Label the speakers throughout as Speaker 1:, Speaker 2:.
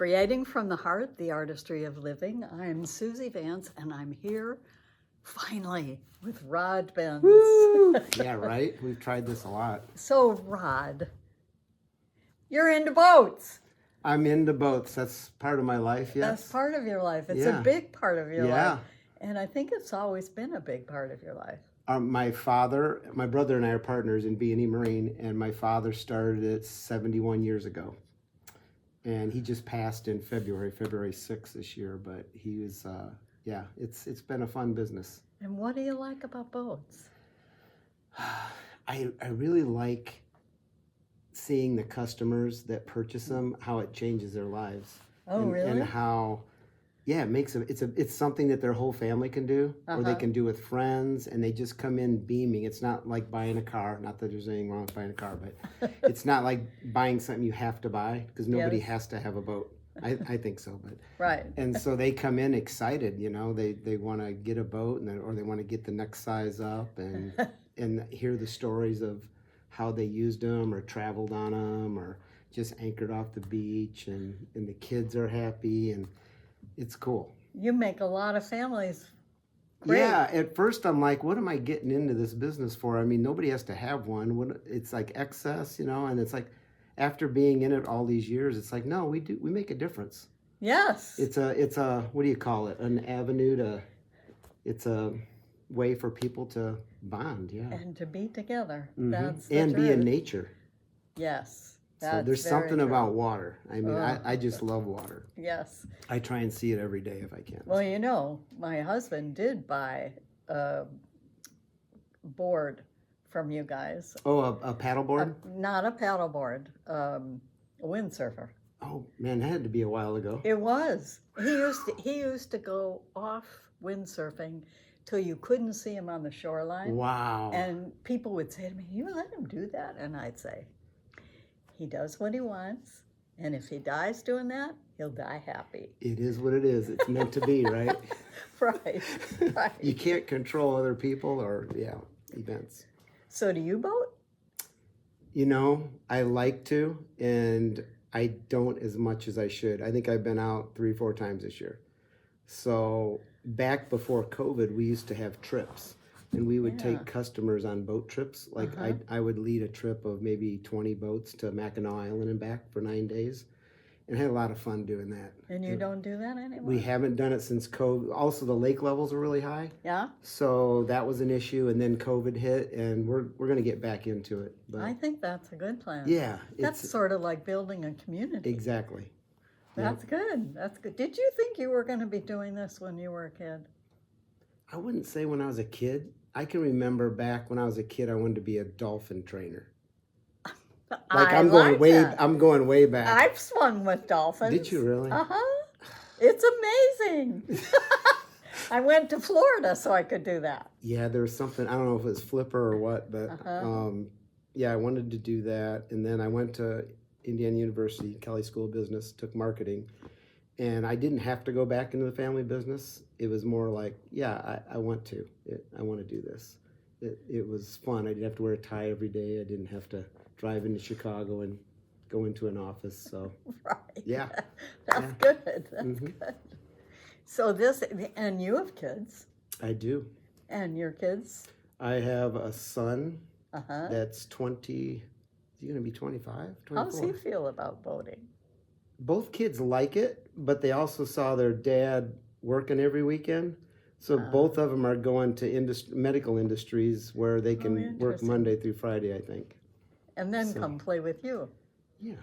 Speaker 1: Creating from the Heart, the Artistry of Living. I'm Suzy Vance, and I'm here, finally, with Rod Bensz.
Speaker 2: Woo! Yeah, right? We've tried this a lot.
Speaker 1: So, Rod, you're into boats.
Speaker 2: I'm into boats. That's part of my life, yes.
Speaker 1: That's part of your life. It's
Speaker 2: Yeah.
Speaker 1: a big part of your
Speaker 2: Yeah.
Speaker 1: life. And I think it's always been a big part of your life.
Speaker 2: My brother and I are partners in B&E Marine, and my father started it 71 years ago. And he just passed in February 6th this year, but he was, it's been a fun business.
Speaker 1: And what do you like about boats?
Speaker 2: I really like seeing the customers that purchase them, how it changes their lives.
Speaker 1: Oh, really?
Speaker 2: And how, yeah, it makes it's something that their whole family can do, or they can do with friends, and they just come in beaming. It's not like buying a car. Not that there's anything wrong with buying a car, but it's not like buying something you have to buy, because nobody
Speaker 1: Yes.
Speaker 2: has to have a boat. I think so, but
Speaker 1: Right.
Speaker 2: and so they come in excited. They want to get a boat, or they want to get the next size up, and hear the stories of how they used them or traveled on them or just anchored off the beach, and the kids are happy, and it's cool.
Speaker 1: You make a lot of families great.
Speaker 2: Yeah, at first I'm like, what am I getting into this business for? I mean, nobody has to have one. It's like excess, and it's like after being in it all these years, it's like, no, we make a difference.
Speaker 1: Yes.
Speaker 2: It's a what do you call it? An avenue it's a way for people to bond, yeah.
Speaker 1: And to be together.
Speaker 2: Mhm.
Speaker 1: That's the
Speaker 2: And be in
Speaker 1: truth.
Speaker 2: nature.
Speaker 1: Yes.
Speaker 2: So
Speaker 1: That's
Speaker 2: there's
Speaker 1: very
Speaker 2: something
Speaker 1: true.
Speaker 2: about water. I mean,
Speaker 1: Oh.
Speaker 2: I just love water.
Speaker 1: Yes.
Speaker 2: I try and see it every day if I can.
Speaker 1: Well, my husband did buy a board from you guys.
Speaker 2: Oh, a paddleboard?
Speaker 1: Not a paddleboard, a windsurfer.
Speaker 2: Oh man, that had to be a while ago.
Speaker 1: It was. He used to go off windsurfing till you couldn't see him on the shoreline.
Speaker 2: Wow.
Speaker 1: And people would say to me, "You let him do that?" And I'd say, "He does what he wants, and if he dies doing that, he'll die happy."
Speaker 2: It is what it is. It's meant to be, right?
Speaker 1: Right. Right.
Speaker 2: You can't control other people or events.
Speaker 1: So do you boat?
Speaker 2: I like to, and I don't as much as I should. I think I've been out 3-4 times this year. So back before COVID, we used to have trips, and we would take customers on boat trips. Like I would lead a trip of maybe 20 boats to Mackinac Island and back for 9 days, and had a lot of fun doing that.
Speaker 1: And you don't do that anymore?
Speaker 2: We haven't done it since COVID. Also, the lake levels are really high.
Speaker 1: Yeah?
Speaker 2: So that was an issue, and then COVID hit, and we're going to get back into it. But
Speaker 1: I think that's a good plan.
Speaker 2: yeah,
Speaker 1: That's sort of like building a community.
Speaker 2: exactly.
Speaker 1: That's good. That's good. Did you think you were going to be doing this when you were a kid?
Speaker 2: I wouldn't say when I was a kid. I can remember back when I was a kid, I wanted to be a dolphin trainer. Like I'm going way back.
Speaker 1: I've swum with dolphins.
Speaker 2: Did you really?
Speaker 1: Uh-huh. It's amazing. I went to Florida so I could do that.
Speaker 2: Yeah, there was something, I don't know if it was flipper or what, but I wanted to do that. And then I went to Indiana University, Kelley School of Business, took marketing. And I didn't have to go back into the family business. It was more like, I want to. I want to do this. It was fun. I didn't have to wear a tie every day. I didn't have to drive into Chicago and go into an office. So,
Speaker 1: Right.
Speaker 2: yeah.
Speaker 1: That's good. That's good. So and you have kids.
Speaker 2: I do.
Speaker 1: And your kids?
Speaker 2: I have a son that's 20, is he going to be 25, 24?
Speaker 1: How does he feel about boating?
Speaker 2: Both kids like it, but they also saw their dad working every weekend. So both of them are going to medical industries where they can work Monday through Friday, I think.
Speaker 1: And then come play with you.
Speaker 2: Yeah,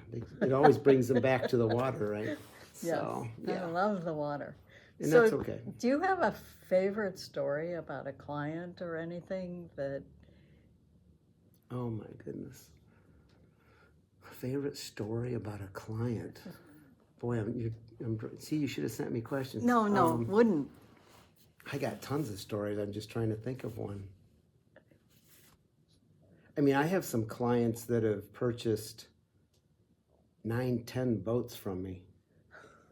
Speaker 2: it always brings them back to the water, right?
Speaker 1: Yes,
Speaker 2: So,
Speaker 1: I love the water.
Speaker 2: And
Speaker 1: So
Speaker 2: that's okay.
Speaker 1: do you have a favorite story about a client or anything that...
Speaker 2: Oh my goodness. Favorite story about a client? Boy, see, you should have sent me questions.
Speaker 1: No, wouldn't.
Speaker 2: I got tons of stories. I'm just trying to think of one. I mean, I have some clients that have purchased 9-10 boats from me.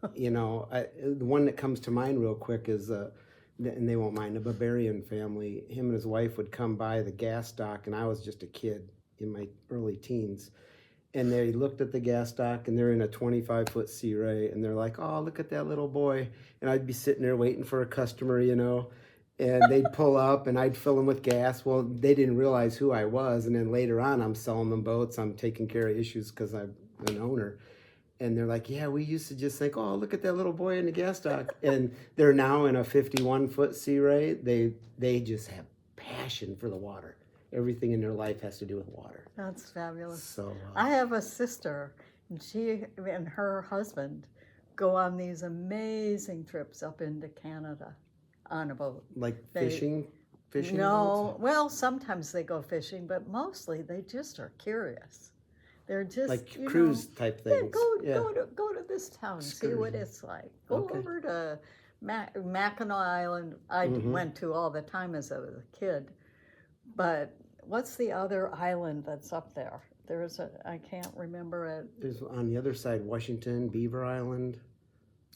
Speaker 2: The one that comes to mind real quick is, and they won't mind, a Bavarian family. Him and his wife would come by the gas dock, and I was just a kid in my early teens. and they looked at the gas dock, and they're in a 25-foot sea ray, and they're like, "Oh, look at that little boy." And I'd be sitting there waiting for a customer, and they'd pull up, and I'd fill them with gas. Well, they didn't realize who I was, and then later on, I'm selling them boats. I'm taking care of issues because I'm an owner. And they're like, "Yeah, we used to just think, oh, look at that little boy in the gas dock." And they're now in a 51-foot sea ray. They just have passion for the water. Everything in their life has to do with water.
Speaker 1: That's fabulous.
Speaker 2: So
Speaker 1: I have a sister, and she and her husband go on these amazing trips up into Canada on a boat.
Speaker 2: like fishing
Speaker 1: No,
Speaker 2: boats?
Speaker 1: well, sometimes they go fishing, but mostly they just are curious. They're just
Speaker 2: Like
Speaker 1: you
Speaker 2: cruise
Speaker 1: know,
Speaker 2: type
Speaker 1: yeah,
Speaker 2: things.
Speaker 1: go to this town, see what
Speaker 2: Excursion.
Speaker 1: it's like. Go
Speaker 2: Okay.
Speaker 1: over to Mackinac Island. I went to all the time as I was a kid. But what's the other island that's up there? I can't remember it.
Speaker 2: There's on the other side, Washington, Beaver Island.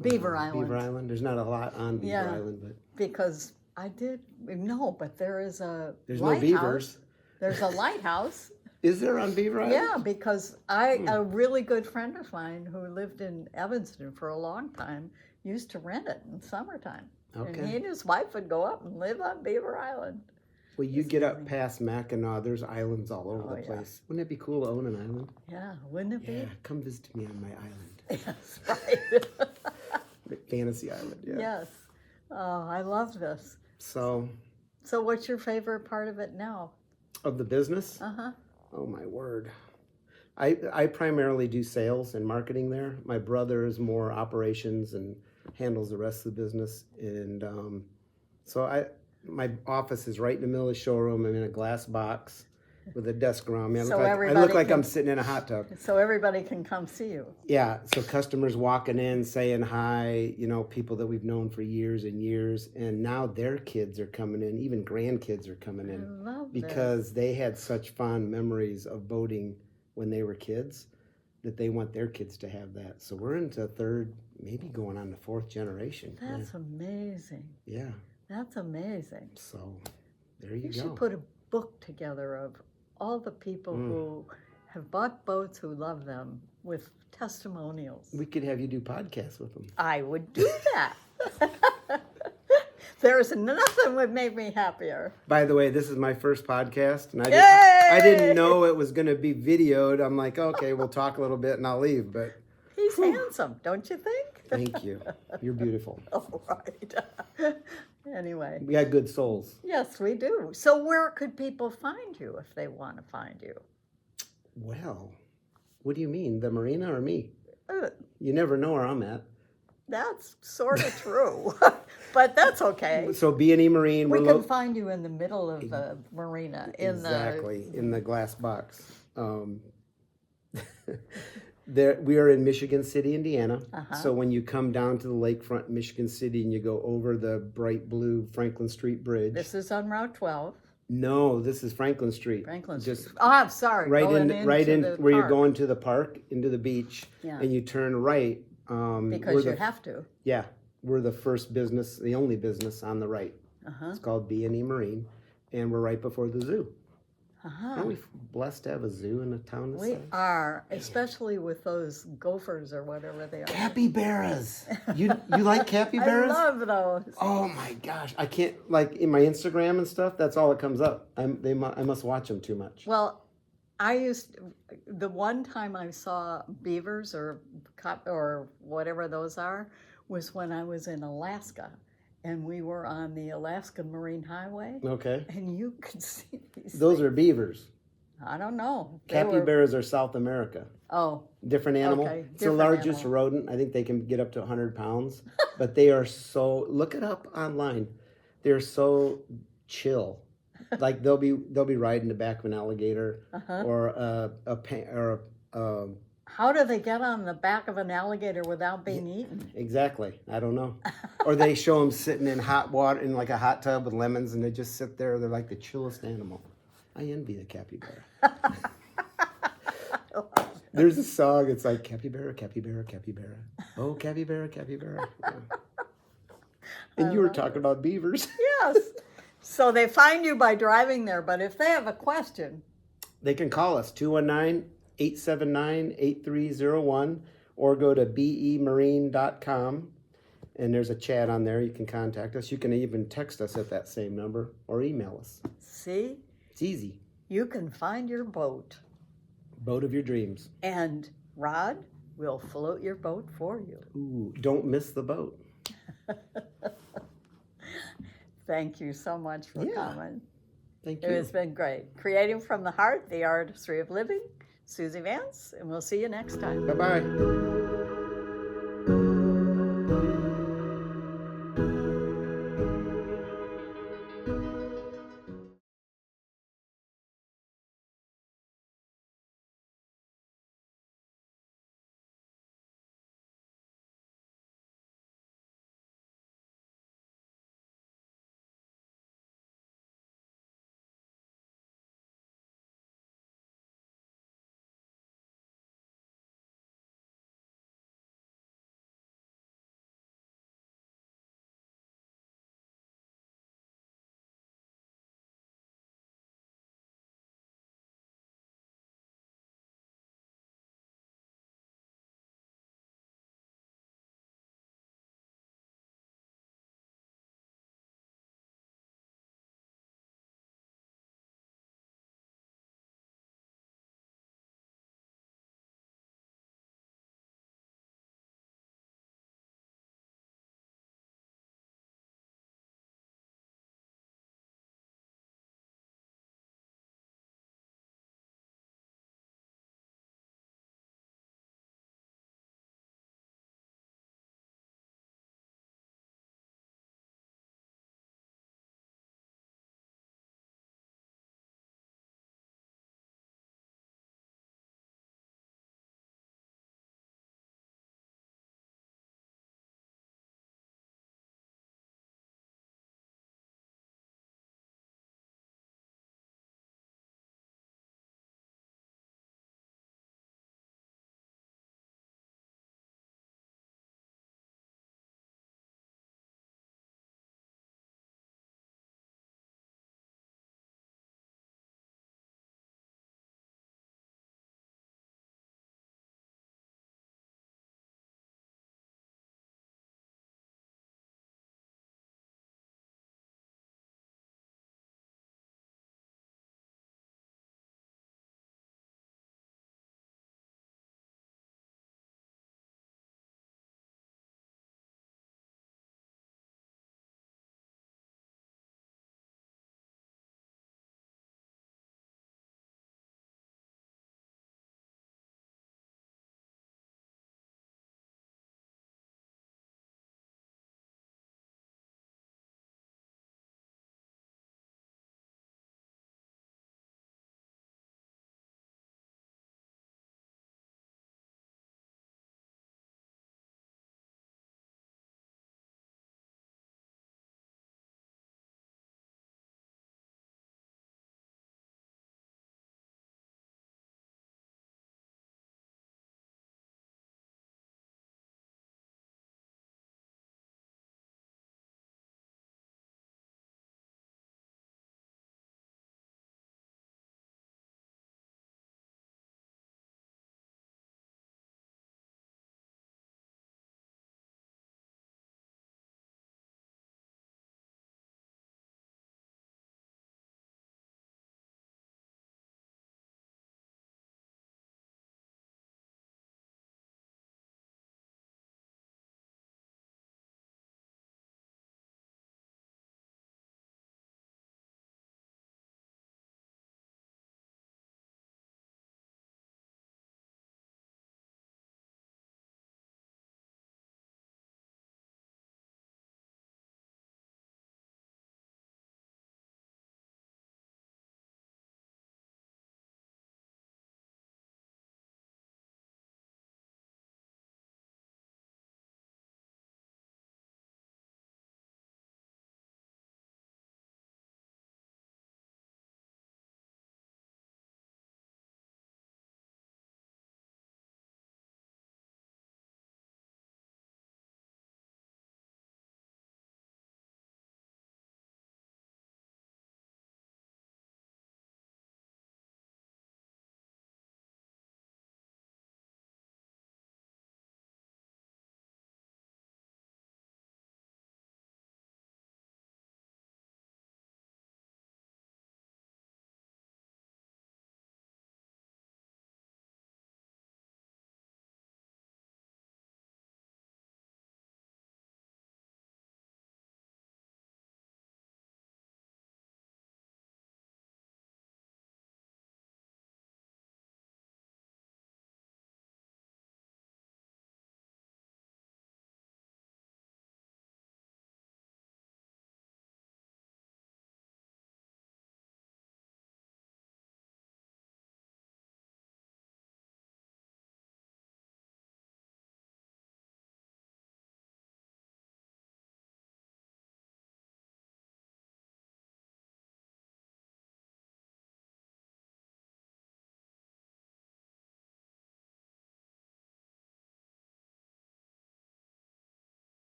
Speaker 1: Beaver Island.
Speaker 2: Beaver Island. There's not a lot on Beaver
Speaker 1: Yeah.
Speaker 2: Island, but
Speaker 1: Because I did no, but there is a
Speaker 2: there's no
Speaker 1: lighthouse.
Speaker 2: beavers.
Speaker 1: There's a lighthouse.
Speaker 2: Is there on Beaver Island?
Speaker 1: Yeah, because a really good friend of mine who lived in Evanston for a long time used to rent it in summertime.
Speaker 2: Okay.
Speaker 1: And he and his wife would go up and live on Beaver Island.
Speaker 2: Well, you get up past Mackinac, there's islands all over the
Speaker 1: yeah.
Speaker 2: place. Wouldn't it be cool to own an island?
Speaker 1: Yeah, wouldn't it
Speaker 2: Yeah,
Speaker 1: be?
Speaker 2: come visit me on my island.
Speaker 1: Yes, right.
Speaker 2: Fantasy Island, yeah.
Speaker 1: Yes. Oh, I love this.
Speaker 2: So,
Speaker 1: So what's your favorite part of it now?
Speaker 2: of the business?
Speaker 1: Uh-huh.
Speaker 2: Oh my word. I primarily do sales and marketing there. My brother is more operations and handles the rest of the business. And so my office is right in the middle of the showroom. I'm in a glass box with a desk around me. I
Speaker 1: So
Speaker 2: look
Speaker 1: everybody
Speaker 2: like
Speaker 1: can-
Speaker 2: I'm sitting in a hot tub.
Speaker 1: So everybody can come see you.
Speaker 2: Yeah, so customers walking in, saying hi, people that we've known for years and years, and now their kids are coming in, even grandkids are coming
Speaker 1: I
Speaker 2: in,
Speaker 1: love
Speaker 2: because they had such fond memories of boating when they were kids that they want their kids to have that. So we're into third, maybe going on the fourth generation.
Speaker 1: this. That's amazing.
Speaker 2: Yeah,
Speaker 1: That's amazing.
Speaker 2: so there you
Speaker 1: You
Speaker 2: go.
Speaker 1: should put a book together of all the people who have bought boats who love them with testimonials.
Speaker 2: We could have you do podcasts with them.
Speaker 1: I would do that. There's nothing would make me happier.
Speaker 2: By the way, this is my first podcast, and I
Speaker 1: Yay!
Speaker 2: didn't know it was going to be videoed. I'm like, okay, we'll talk a little bit and I'll leave. But
Speaker 1: He's handsome, don't you think?
Speaker 2: thank you. You're beautiful.
Speaker 1: All right. Anyway,
Speaker 2: We got good souls.
Speaker 1: yes, we do. So where could people find you if they want to find you?
Speaker 2: Well, what do you mean, the marina or me?
Speaker 1: Uh,
Speaker 2: You never know where I'm at.
Speaker 1: That's sort of true, but that's okay.
Speaker 2: So B&E Marine,
Speaker 1: We
Speaker 2: we're
Speaker 1: can find you in the middle of the marina,
Speaker 2: exactly in the glass box. We are in Michigan City, Indiana. So when you come down to the lakefront in Michigan City and you go over the bright blue Franklin Street Bridge.
Speaker 1: This is on Route 12,
Speaker 2: No, this is Franklin Street.
Speaker 1: Franklin
Speaker 2: Just
Speaker 1: Street. Oh, I'm sorry.
Speaker 2: right
Speaker 1: going
Speaker 2: in
Speaker 1: the
Speaker 2: where you're
Speaker 1: park,
Speaker 2: going to the park, into the beach,
Speaker 1: Yeah.
Speaker 2: and you turn right.
Speaker 1: because you have to.
Speaker 2: Yeah, we're the first business, the only business on the right.
Speaker 1: Uh-huh.
Speaker 2: It's called B&E Marine, and we're right before the zoo.
Speaker 1: Uh-huh.
Speaker 2: Aren't we blessed to have a zoo in a town this
Speaker 1: We
Speaker 2: size?
Speaker 1: are, especially with those gophers or whatever they are.
Speaker 2: Capybaras. You like
Speaker 1: I
Speaker 2: capybaras?
Speaker 1: love those.
Speaker 2: Oh my gosh, I can't, like in my Instagram and stuff, that's all that comes up. I must watch them too much.
Speaker 1: Well, the one time I saw beavers or whatever those are was when I was in Alaska, and we were on the Alaska Marine Highway,
Speaker 2: Okay.
Speaker 1: and you could see these.
Speaker 2: Those are beavers.
Speaker 1: I don't know. They were-
Speaker 2: Capybaras are South America.
Speaker 1: Oh,
Speaker 2: Different animal.
Speaker 1: Okay,
Speaker 2: It's the
Speaker 1: different
Speaker 2: largest
Speaker 1: animal.
Speaker 2: rodent. I think they can get up to 100 pounds. But they are so, look it up online. They're so chill. Like they'll be riding the back of an alligator or
Speaker 1: how do they get on the back of an alligator without being eaten?
Speaker 2: exactly. I don't know. Or they show them sitting in hot water in like a hot tub with lemons, and they just sit there. They're like the chillest animal. I envy the capybara. There's a song. It's like capybara, capybara, capybara. Oh, capybara, capybara. Yeah. And you were talking about beavers.
Speaker 1: Yes. So they find you by driving there, but if they have a question,
Speaker 2: They can call us, 879-8301 or go to bemarine.com. And there's a chat on there. You can contact us. You can even text us at that same number or email us.
Speaker 1: See?
Speaker 2: It's easy.
Speaker 1: You can find your boat.
Speaker 2: Boat of your dreams.
Speaker 1: And Rod will float your boat for you.
Speaker 2: Ooh, don't miss the boat.
Speaker 1: Thank you so much for coming.
Speaker 2: Thank you.
Speaker 1: It has been great. Creating from the heart, the artistry of living. Suzy Vance, and we'll see you next time.
Speaker 2: Bye-bye.